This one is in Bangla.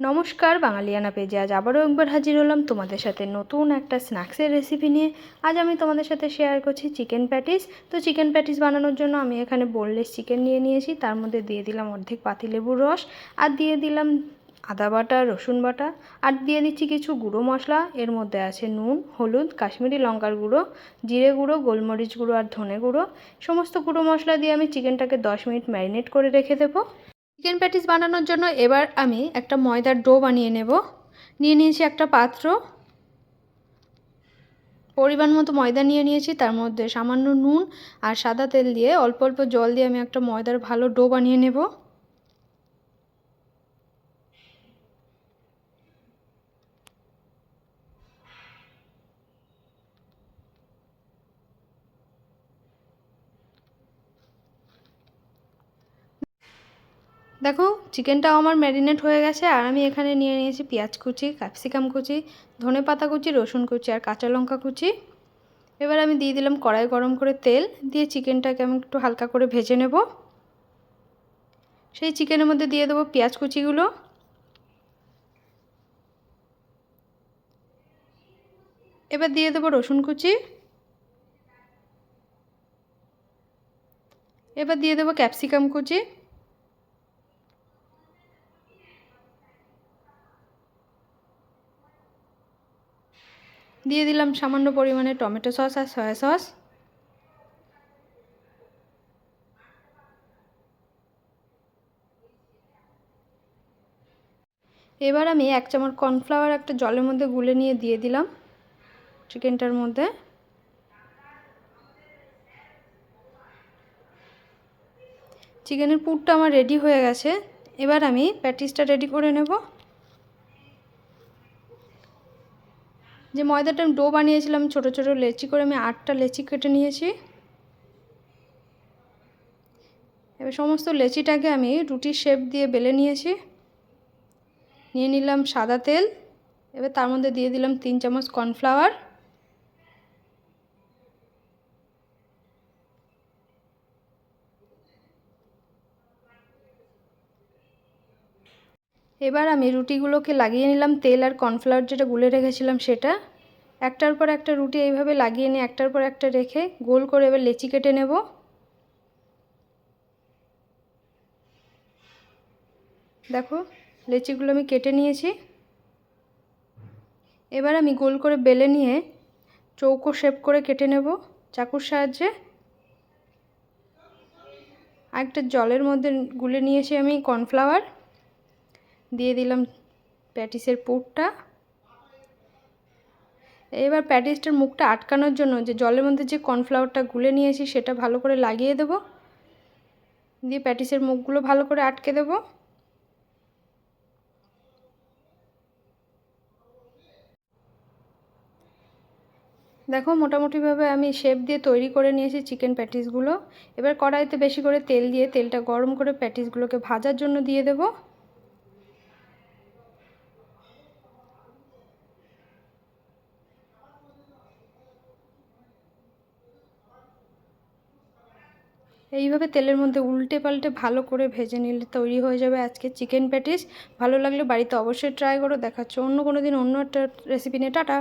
নমস্কার, বাঙালিয়ানা পেজে আজ আবারও একবার হাজির হলাম তোমাদের সাথে নতুন একটা স্ন্যাক্সের রেসিপি নিয়ে। আজ আমি তোমাদের সাথে শেয়ার করছি চিকেন প্যাটিস। তো চিকেন প্যাটিস বানানোর জন্য আমি এখানে বোনলেস চিকেন নিয়ে নিয়েছি। তার মধ্যে দিয়ে দিলাম অর্ধেক পাতিলেবুর রস, আর দিয়ে দিলাম আদা বাটা, রসুন বাটা, আর দিয়ে দিচ্ছি কিছু গুঁড়ো মশলা। এর মধ্যে আছে নুন, হলুদ, কাশ্মীরি লঙ্কার গুঁড়ো, জিরে গুঁড়ো, গোলমরিচ গুঁড়ো আর ধনে গুঁড়ো। সমস্ত গুঁড়ো মশলা দিয়ে আমি চিকেনটাকে 10 মিনিট ম্যারিনেট করে রেখে দেবো। চিকেন প্যাটিস বানানোর জন্য এবার আমি একটা ময়দার ডো বানিয়ে নেব। নিয়ে নিয়েছি একটা পাত্র, পরিমাণ মতো ময়দা নিয়ে নিয়েছি। তার মধ্যে সামান্য নুন আর সাদা তেল দিয়ে অল্প অল্প জল দিয়ে আমি একটা ময়দার ভালো ডো বানিয়ে নেব। দেখো চিকেনটাও আমার ম্যারিনেট হয়ে গেছে। আর আমি এখানে নিয়ে নিয়েছি পেঁয়াজ কুচি, ক্যাপসিকাম কুচি, ধনে পাতা কুচি, রসুন কুচি আর কাঁচা লঙ্কা কুচি। এবার আমি দিয়ে দিলাম কড়াই গরম করে তেল দিয়ে চিকেনটাকে আমি একটু হালকা করে ভেজে নেব। সেই চিকেনের মধ্যে দিয়ে দেবো পেঁয়াজ কুচিগুলো, এবার দিয়ে দেবো রসুন কুচি, এবার দিয়ে দেবো ক্যাপসিকাম কুচি, দিয়ে দিলাম সামান্য পরিমাণে টমেটো সস আর সয়া সস। এবার আমি 1 চামচ কর্নফ্লাওয়ার একটা জলের মধ্যে গুলে নিয়ে দিয়ে দিলাম চিকেনটার মধ্যে। চিকেনের পুরটা আমার রেডি হয়ে গেছে। এবার আমি প্যাটিসটা রেডি করে নেব। যে ময়দাটা আমি ডো বানিয়েছিলাম ছোট ছোট লেচি করে, আমি 8টা লেচি কেটে নিয়েছি। এবার সমস্ত লেচিটাকে আমি রুটির শেপ দিয়ে বেলে নিয়েছি। নিয়ে নিলাম সাদা তেল, এবার তার মধ্যে দিয়ে দিলাম 3 চামচ কর্নফ্লাওয়ার। এবার আমি রুটিগুলোকে লাগিয়ে নিলাম তেল আর কর্নফ্লাওয়ার যেটা গুলে রেখেছিলাম সেটা। একটার পর একটা রুটি এইভাবে লাগিয়ে নিয়ে একটার পর একটা রেখে গোল করে এবার লেচি কেটে নেব। দেখো লেচিগুলো আমি কেটে নিয়েছি। এবার আমি গোল করে বেলে নিয়ে চৌকো শেপ করে কেটে নেব চাকুর সাহায্যে। আরেকটা জলের মধ্যে গুলে নিয়েছি আমি কর্নফ্লাওয়ার, দিয়ে দিলাম প্যাটিসের পুরটা। এবার প্যাটিসটার মুখটা আটকানোর জন্য যে জলের মধ্যে যে কর্নফ্লাওয়ারটা গুলে নিয়েছি সেটা ভালো করে লাগিয়ে দেব, দিয়ে প্যাটিসের মুখগুলো ভালো করে আটকে দেব। দেখো মোটামুটিভাবে আমি শেপ দিয়ে তৈরি করে নিয়েছি চিকেন প্যাটিসগুলো। এবার কড়াইতে বেশি করে তেল দিয়ে তেলটা গরম করে প্যাটিসগুলোকে ভাজার জন্য দিয়ে দেব। এইভাবে তেলের মধ্যে উল্টে পাল্টে ভালো করে ভেজে নিলে তৈরি হয়ে যাবে আজকে চিকেন প্যাটিস। ভালো লাগলে বাড়িতে অবশ্যই ট্রাই করো। দেখাচ্ছ অন্য কোনো দিন অন্য একটা রেসিপি নিয়ে। টাটা।